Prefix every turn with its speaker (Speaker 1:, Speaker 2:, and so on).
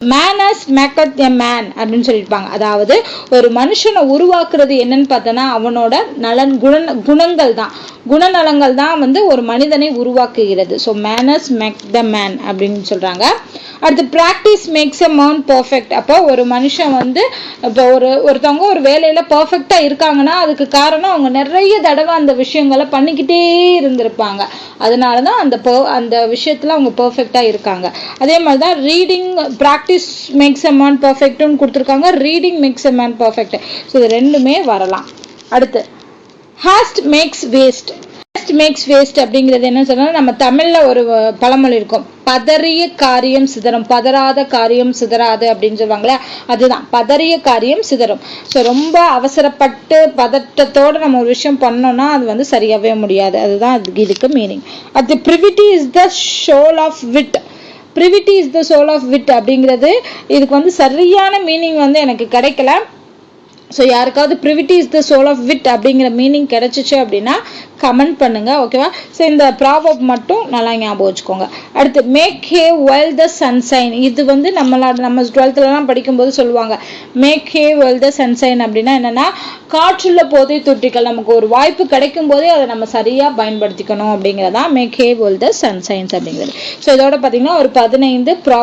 Speaker 1: Manners மேக்கத் a man அப்படின்னு சொல்லியிருப்பாங்க. அதாவது ஒரு மனுஷனை உருவாக்குறது என்னன்னு பார்த்தோன்னா அவனோட குணங்கள் தான், குணநலங்கள் தான் வந்து ஒரு மனிதனை உருவாக்குகிறது. So manners make the man அப்படின்னு சொல்றாங்க. அடுத்து practice makes a man perfect. அப்போ ஒரு மனுஷன் வந்து இப்போ ஒருத்தவங்க ஒரு வேலையில பர்ஃபெக்டா இருக்காங்கன்னா அதுக்கு காரணம் அவங்க நிறைய தடவை அந்த விஷயங்களை பண்ணிக்கிட்டே இருந்திருப்பாங்க. அதனாலதான் அந்த விஷயத்துல அவங்க பர்ஃபெக்டா இருக்காங்க. அதே மாதிரிதான் reading practice makes a man பர்ஃபெக்ட்னு கொடுத்துருக்காங்க, reading makes a man perfect. So இது ரெண்டுமே வரலாம். அடுத்து haste makes waste. Makes waste அப்படிங்கிறது என்ன சொன்னா, நம்ம தமிழ்ல ஒரு பழமொழி இருக்கும், பதறிய காரியம் சிதறும், பதறாத காரியம் சிதறாது அப்படின்னு சொல்லுவாங்களே, அதுதான் பதறிய காரியம் சிதறும். ஸோ ரொம்ப அவசரப்பட்டு பதட்டத்தோட நம்ம ஒரு விஷயம் பண்ணோம்னா அது வந்து சரியாவே முடியாது. அதுதான் இதுக்கு மீனிங். அது ப்ரிவிட்டி இஸ் த சோல் ஆஃப் விட். ப்ரிவிட்டி இஸ் த சோல் ஆஃப் விட் அப்படிங்கிறது இதுக்கு வந்து சரியான மீனிங் வந்து எனக்கு கிடைக்கல. ஸோ யாருக்காவது ப்ரிவிட்டி இஸ் த சோல் ஆஃப் விட் அப்படிங்கிற மீனிங் கிடைச்சிச்சு அப்படின்னா கமெண்ட் பண்ணுங்க, ஓகேவா? ஸோ இந்த ப்ராவர்ப் மட்டும் நல்லா ஞாபகம் வச்சுக்கோங்க. அடுத்து make hay while the sunshine. இது வந்து நம்ம 12th படிக்கும்போது சொல்லுவாங்க, make hay while the sunshine அப்படின்னா என்னன்னா, காற்றுள்ள போதை தொட்டிகள். நமக்கு ஒரு வாய்ப்பு கிடைக்கும் போதே அதை நம்ம சரியா பயன்படுத்திக்கணும் அப்படிங்கிறதா மேக் ஹே வெல் த சன்சைன்ஸ் அப்படிங்கிறது. ஸோ இதோட பார்த்தீங்கன்னா ஒரு 15